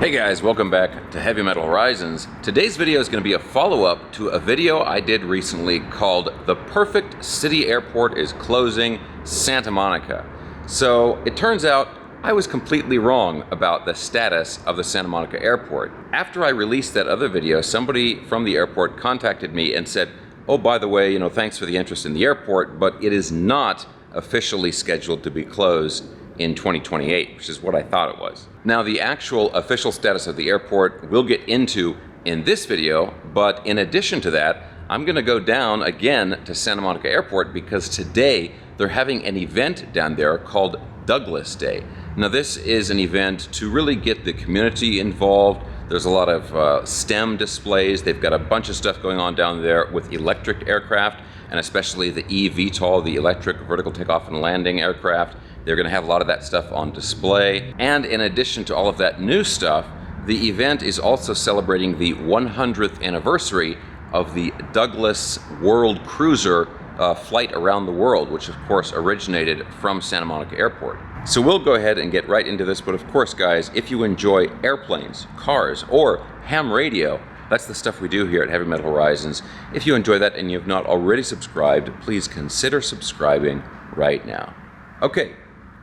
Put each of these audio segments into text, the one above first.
Hey guys, welcome back to Heavy Metal Horizons. Today's video is going to be a follow-up to a video I did recently called The Perfect City Airport is Closing, Santa Monica. So it turns out I was completely wrong about the status of the Santa Monica airport. After I released that other video, somebody from the airport contacted me and said, oh, by the way, thanks for the interest in the airport, but it is not officially scheduled to be closed in 2028, which is what I thought it was. Now, the actual official status of the airport we'll get into in this video, but in addition to that, I'm gonna go down again to Santa Monica Airport because today they're having an event down there called Douglas Day. Now, this is an event to really get the community involved. There's a lot of STEM displays. They've got a bunch of stuff going on down there with electric aircraft, and especially the EVTOL, the electric vertical takeoff and landing aircraft. They're going to have a lot of that stuff on display. And in addition to all of that new stuff, the event is also celebrating the 100th anniversary of the Douglas World Cruiser flight around the world, which of course originated from Santa Monica Airport. So we'll go ahead and get right into this, but of course guys, if you enjoy airplanes, cars, or ham radio, that's the stuff we do here at Heavy Metal Horizons. If you enjoy that and you have not already subscribed, please consider subscribing right now. Okay,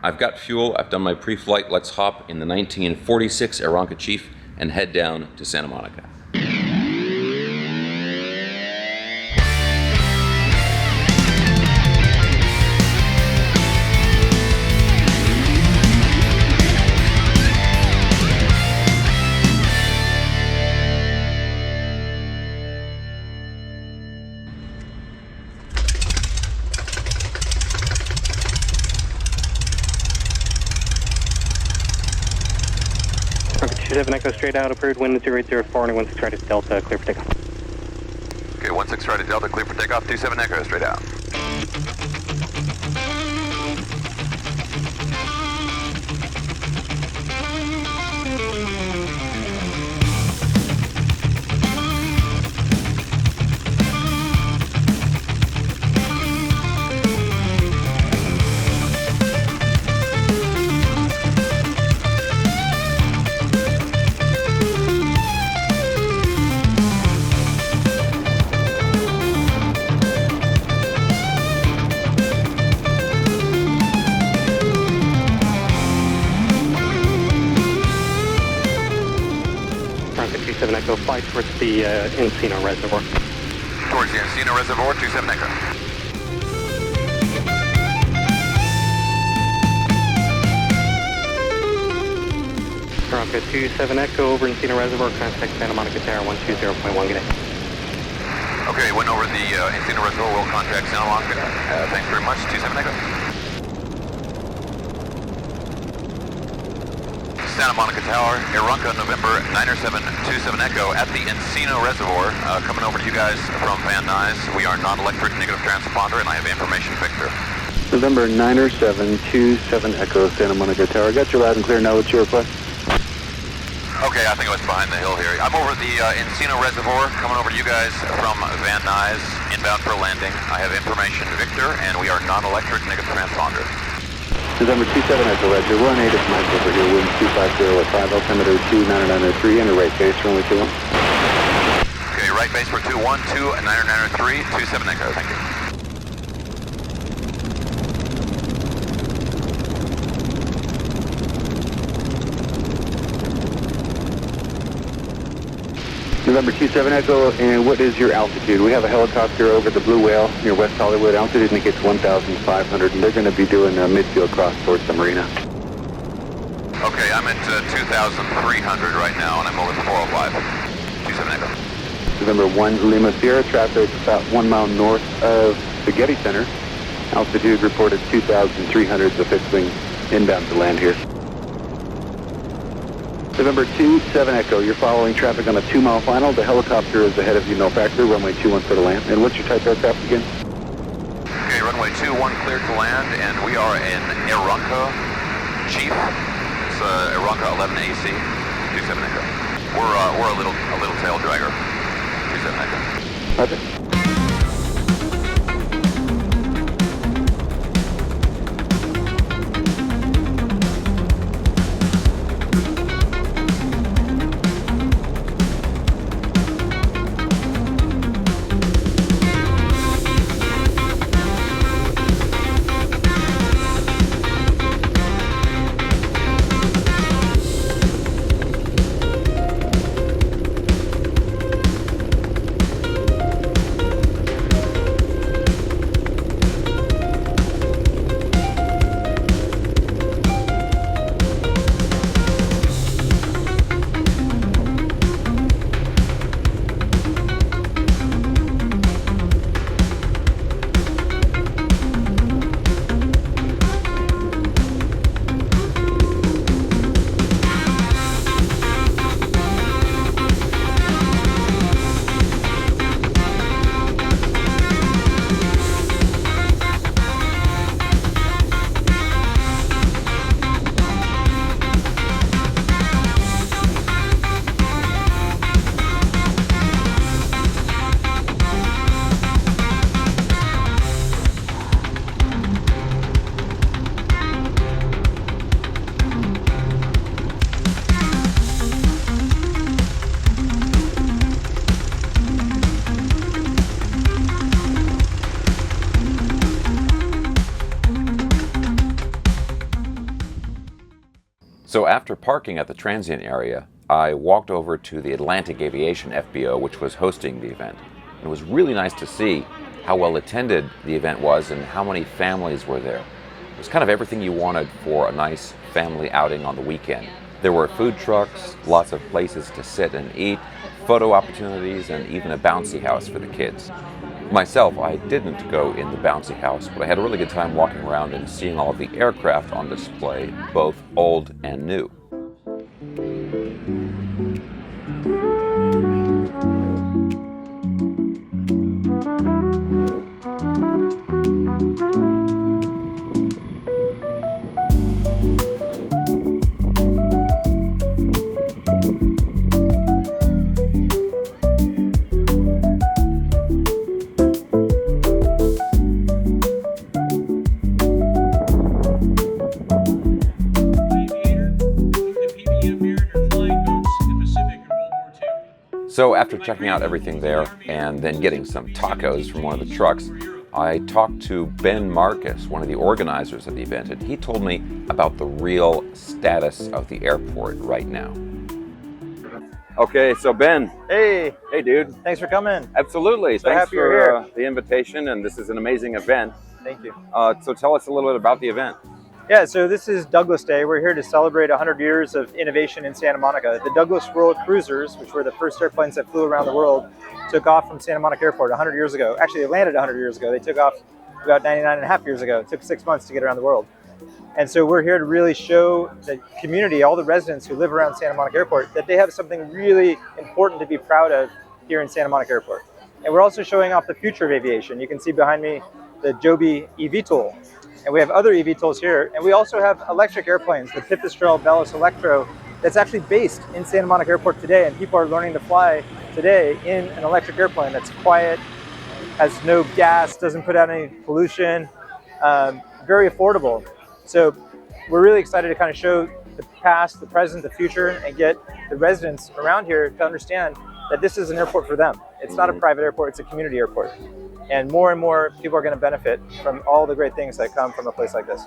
I've got fuel, I've done my pre-flight. Let's hop in the 1946 Aeronca Chief and head down to Santa Monica. Echo straight out, approved, wind 0804 and 16 right at Delta, clear for takeoff. Okay, 16 right at Delta, clear for takeoff, 27 Echo straight out. Echo, fly towards the Encino Reservoir. Towards the Encino Reservoir, 27 Echo. Aeronca 27 Echo over Encino Reservoir, contact Santa Monica Tower 120.1, good day. Okay, went over the Encino Reservoir, we'll contact Santa Monica. Thanks very much, 27 Echo. Santa Monica Tower, Aeronca, November 90727 Echo at the Encino Reservoir. Coming over to you guys from Van Nuys. We are non-electric negative transponder, and I have information Victor. November 90727 Echo, Santa Monica Tower. Got you loud and clear now. What's your request? Okay, I think it was behind the hill here. I'm over the Encino Reservoir, coming over to you guys from Van Nuys, inbound for landing. I have information Victor, and we are non-electric negative transponder. November 27 Echo, Roger. 18 is Mike over here, wind 250 at 5, altimeter 29903, enter right base, runway 21. Okay, right base for 212, 9903, 27 Echo, thank you. November 27 Echo, and what is your altitude? We have a helicopter over the Blue Whale near West Hollywood. Altitude indicates 1,500, and they're going to be doing a midfield cross towards the marina. Okay, I'm at 2,300 right now, and I'm over the 405. 27 Echo. November 1 Lima Sierra, traffic about 1 mile north of the Getty Center. Altitude reported 2,300, the fixed wing inbound to land here. November 27 Echo, you're following traffic on a 2-mile final. The helicopter is ahead of you, no factor, runway 21 for the land. And what's your type aircraft again? Okay, runway 21 cleared to land, and we are in Aeronca Chief. It's Aeronca 11 AC, 27 Echo. We're a little tail dragger, 27 Echo. Roger. So after parking at the transient area, I walked over to the Atlantic Aviation FBO, which was hosting the event. It was really nice to see how well attended the event was and how many families were there. It was kind of everything you wanted for a nice family outing on the weekend. There were food trucks, lots of places to sit and eat, photo opportunities, and even a bouncy house for the kids. Myself, I didn't go in the bouncy house, but I had a really good time walking around and seeing all of the aircraft on display, both old and new. So after checking out everything there and then getting some tacos from one of the trucks, I talked to Ben Marcus, one of the organizers of the event, and he told me about the real status of the airport right now. Okay, so Ben. Hey. Hey, dude. Thanks for coming. Absolutely. So Thanks happy you're for the invitation, and this is an amazing event. Thank you. So tell us a little bit about the event. Yeah, so this is Douglas Day. We're here to celebrate 100 years of innovation in Santa Monica. The Douglas World Cruisers, which were the first airplanes that flew around the world, took off from Santa Monica Airport 100 years ago. Actually, they landed 100 years ago. They took off about 99 and a half years ago. It took 6 months to get around the world. And so we're here to really show the community, all the residents who live around Santa Monica Airport, that they have something really important to be proud of here in Santa Monica Airport. And we're also showing off the future of aviation. You can see behind me the Joby EVTOL. And we have other EVTOLs here. And we also have electric airplanes, the Pipistrel Velis Electro, that's actually based in Santa Monica Airport today. And people are learning to fly today in an electric airplane that's quiet, has no gas, doesn't put out any pollution, very affordable. So we're really excited to kind of show the past, the present, the future, and get the residents around here to understand that this is an airport for them. It's not a private airport, it's a community airport. And more people are going to benefit from all the great things that come from a place like this.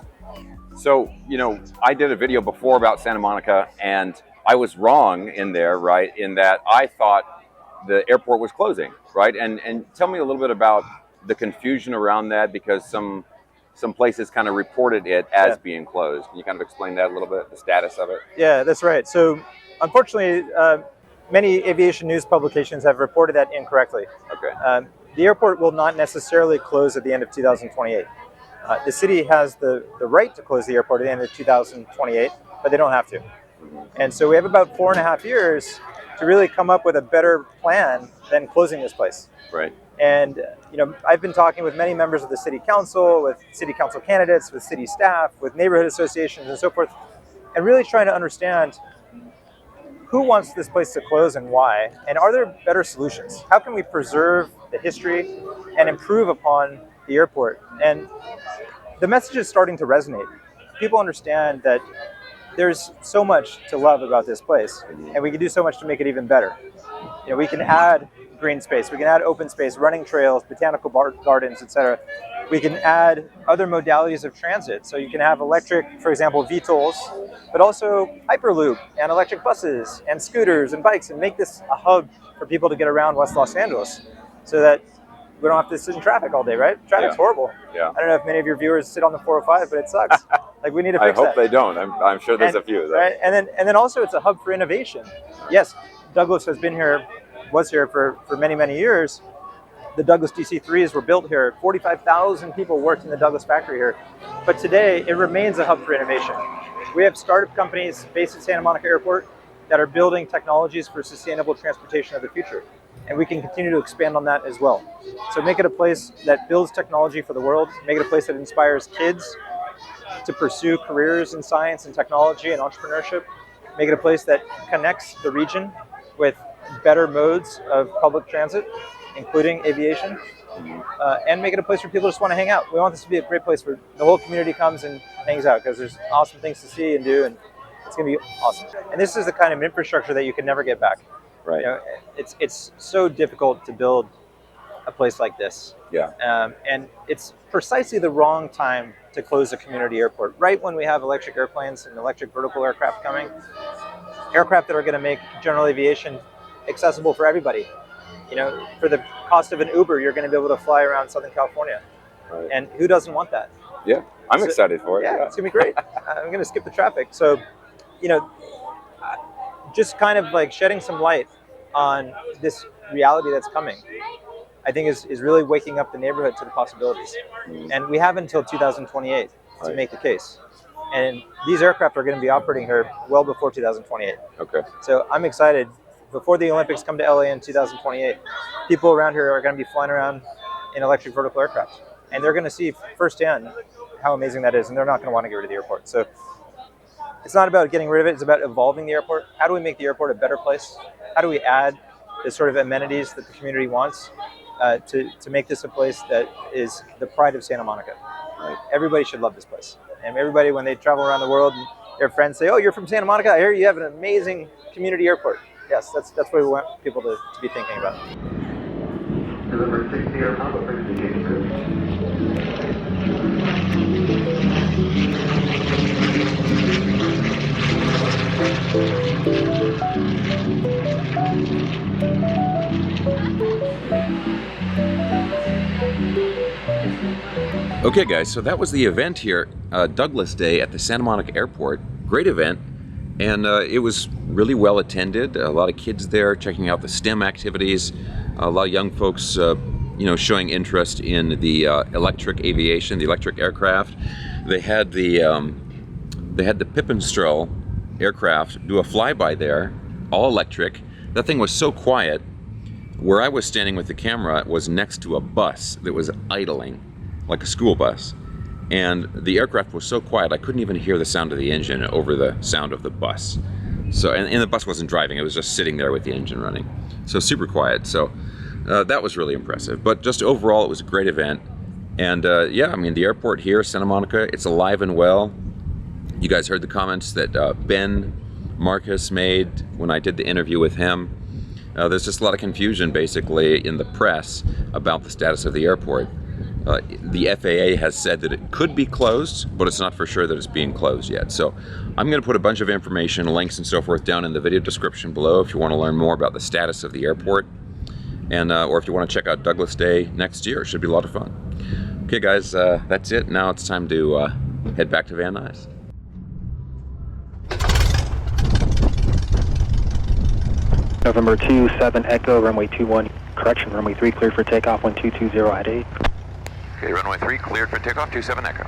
So, you know, I did a video before about Santa Monica, and I was wrong in there, right, in that I thought the airport was closing, right? And tell me a little bit about the confusion around that, because some places kind of reported it as being closed. Can you kind of explain that a little bit, the status of it? Yeah, that's right. So, unfortunately, many aviation news publications have reported that incorrectly. Okay. The airport will not necessarily close at the end of 2028. The city has the right to close the airport at the end of 2028, but they don't have to. And so we have about 4.5 years to really come up with a better plan than closing this place. Right. And you know, I've been talking with many members of the city council, with city council candidates, with city staff, with neighborhood associations and so forth, and really trying to understand who wants this place to close and why, and are there better solutions? How can we preserve the history and improve upon the airport? And the message is starting to resonate. People understand that there's so much to love about this place, and we can do so much to make it even better. You know, we can add green space, we can add open space, running trails, botanical gardens, etc. We can add other modalities of transit. So you can have electric, for example, VTOLs, but also Hyperloop and electric buses and scooters and bikes, and make this a hub for people to get around West Los Angeles so that we don't have to sit in traffic all day, right? Traffic's horrible. Yeah. I don't know if many of your viewers sit on the 405, but it sucks. Like, we need to fix that. I hope they don't. I'm sure there's a few of them. Right? And then also it's a hub for innovation. Yes, Douglas was here for many, many years. The Douglas DC-3s were built here. 45,000 people worked in the Douglas factory here. But today, it remains a hub for innovation. We have startup companies based at Santa Monica Airport that are building technologies for sustainable transportation of the future. And we can continue to expand on that as well. So make it a place that builds technology for the world, make it a place that inspires kids to pursue careers in science and technology and entrepreneurship, make it a place that connects the region with better modes of public transit, including aviation, and make it a place where people just want to hang out. We want this to be a great place where the whole community comes and hangs out, because there's awesome things to see and do, and it's going to be awesome. And this is the kind of infrastructure that you can never get back. Right. You know, it's so difficult to build a place like this. Yeah. And it's precisely the wrong time to close a community airport, right when we have electric airplanes and electric vertical aircraft coming, aircraft that are going to make general aviation accessible for everybody. You know, for the cost of an Uber, you're going to be able to fly around Southern California. Right. And who doesn't want that? Yeah, I'm excited for it. Yeah, it's going to be great. I'm going to skip the traffic. So, you know, just kind of like shedding some light on this reality that's coming, I think is really waking up the neighborhood to the possibilities. And we have until 2028 to make the case. And these aircraft are going to be operating here well before 2028. Okay. So I'm excited. Before the Olympics come to LA in 2028, people around here are going to be flying around in electric vertical aircraft. And they're going to see firsthand how amazing that is. And they're not going to want to get rid of the airport. So it's not about getting rid of it. It's about evolving the airport. How do we make the airport a better place? How do we add the sort of amenities that the community wants to make this a place that is the pride of Santa Monica? Right. Everybody should love this place. And everybody, when they travel around the world, and their friends say, "Oh, you're from Santa Monica? I hear you have an amazing community airport." Yes, that's what we want people to be thinking about. November 60, Aeronca, please Okay, guys, so that was the event here, Douglas Day at the Santa Monica Airport. Great event, and it was really well attended. A lot of kids there checking out the STEM activities. A lot of young folks, you know, showing interest in the electric aviation, the electric aircraft. They had the Pipistrel aircraft do a flyby there, all electric. That thing was so quiet. Where I was standing with the camera was next to a bus that was idling, like a school bus. And the aircraft was so quiet, I couldn't even hear the sound of the engine over the sound of the bus. So, and the bus wasn't driving, it was just sitting there with the engine running. So super quiet. So that was really impressive. But just overall, it was a great event. And yeah, I mean, the airport here, Santa Monica, it's alive and well. You guys heard the comments that Ben Marcus made when I did the interview with him. There's just a lot of confusion, basically, in the press about the status of the airport. The FAA has said that it could be closed, but it's not for sure that it's being closed yet. So I'm going to put a bunch of information, links and so forth down in the video description below if you want to learn more about the status of the airport, and or if you want to check out Douglas Day next year. It should be a lot of fun. Okay, guys, that's it. Now it's time to head back to Van Nuys. November 27 Echo, runway 21, correction, runway 3 cleared for takeoff, 1220 at 8. Okay, runway 3 cleared for takeoff, 27 Echo.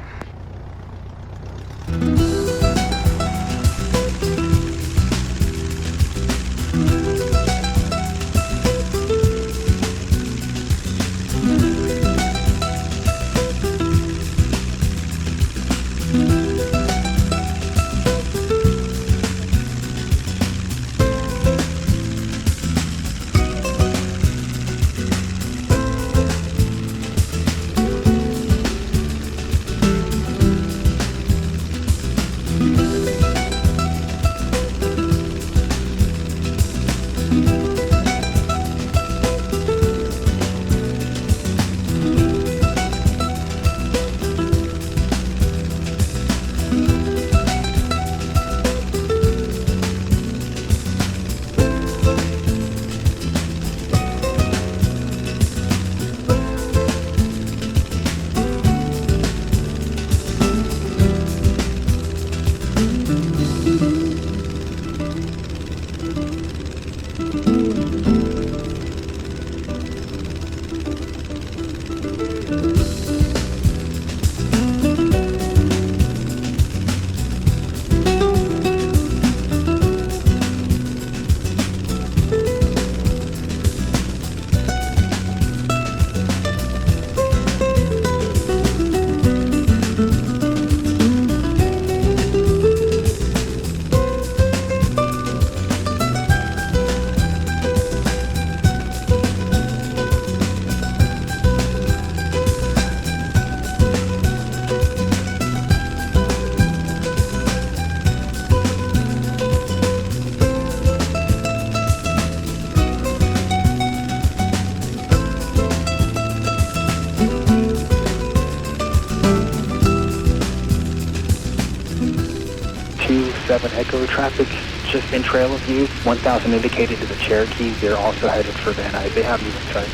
127 Echo traffic just in trail of you. 1000 indicated to the Cherokee. They're also headed for Van Nuys. They have you in sight.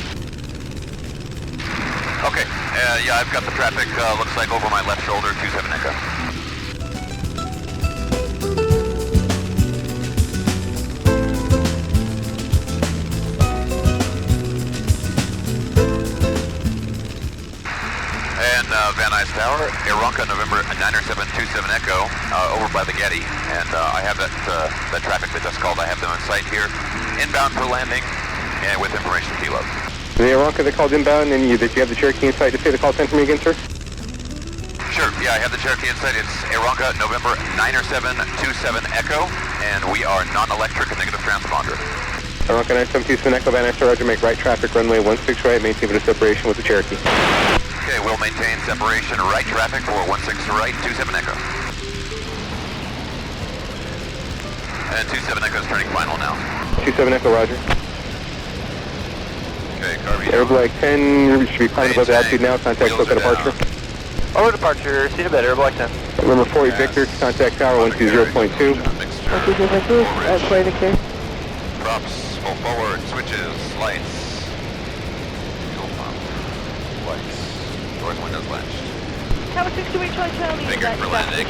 Okay, yeah, I've got the traffic, looks like over my left shoulder, 27 Echo. And Van Nuys Tower, Aeronca, November 90727 Echo, over by the Getty. And I have that traffic that just called. I have them in sight here, inbound for landing, and with information kilo. The Aeronca that called inbound, and that you have the Cherokee in sight to say the call sent for me again, sir? Sure, yeah, I have the Cherokee in sight. It's Aeronca, November 90727 Echo, and we are non-electric and negative transponder. Aeronca 90727 Echo, Van Nuys, roger, make right traffic, runway 16 right, maintain a separation with the Cherokee. Okay, we'll maintain separation, right traffic for 16 right, 27 Echo. And 27 Echo is turning final now. 27 Echo, roger. Okay, Carby. Airblake 10, should be climbing above the altitude now, contact local departure. Over departure, Citabria, Aeroblake 10. Number 40 Victor, contact tower 120.2. Props, full forward, switches, lights. Fuel pump, lights. Doors, windows latched. Tower 628 Charlie, Figured for landing.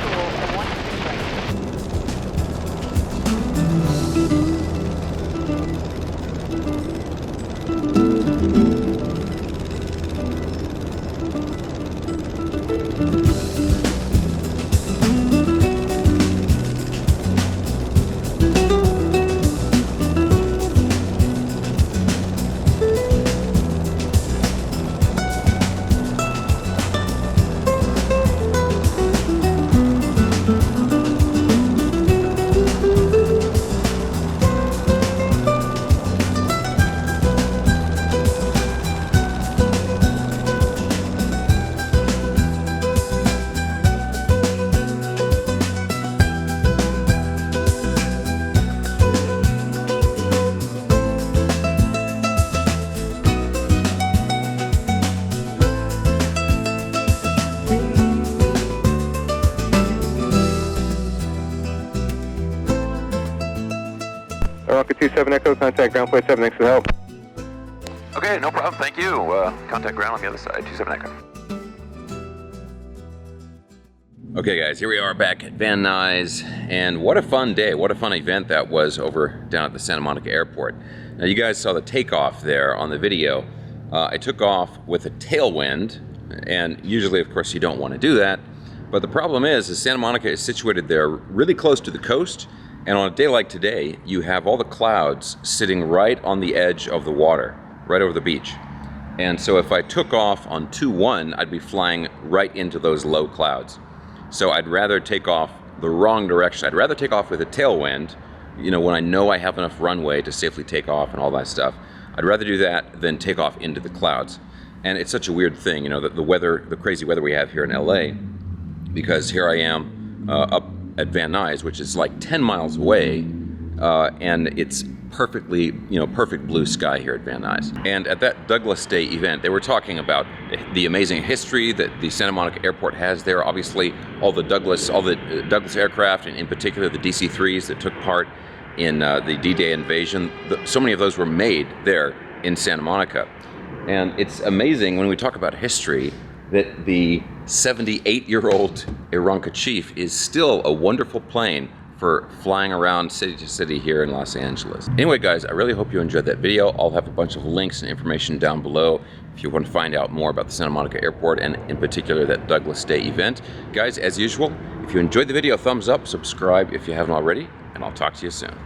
Aeronca 27 Echo, contact ground point 7, thanks for the help. Okay, no problem, thank you. Contact ground on the other side, 27 Echo. Okay guys, here we are back at Van Nuys, and what a fun day, what a fun event that was over down at the Santa Monica Airport. Now you guys saw the takeoff there on the video. I took off with a tailwind, and usually of course you don't want to do that, but the problem is Santa Monica is situated there really close to the coast, and on a day like today, you have all the clouds sitting right on the edge of the water, right over the beach. And so if I took off on 2-1, I'd be flying right into those low clouds. So I'd rather take off the wrong direction. I'd rather take off with a tailwind, you know, when I know I have enough runway to safely take off and all that stuff. I'd rather do that than take off into the clouds. And it's such a weird thing, you know, that the weather, the crazy weather we have here in LA, because here I am up at Van Nuys, which is like 10 miles away, and it's perfectly, you know, perfect blue sky here at Van Nuys. And at that Douglas Day event, they were talking about the amazing history that the Santa Monica Airport has there. Obviously, all the Douglas aircraft, and in particular the DC-3s that took part in the D-Day invasion. So many of those were made there in Santa Monica. And it's amazing when we talk about history that the 78-year-old Aeronca Chief is still a wonderful plane for flying around city to city here in Los Angeles. Anyway guys, I really hope you enjoyed that video. I'll have a bunch of links and information down below if you want to find out more about the Santa Monica Airport and in particular that Douglas Day event. Guys, as usual, if you enjoyed the video, thumbs up, subscribe if you haven't already, and I'll talk to you soon.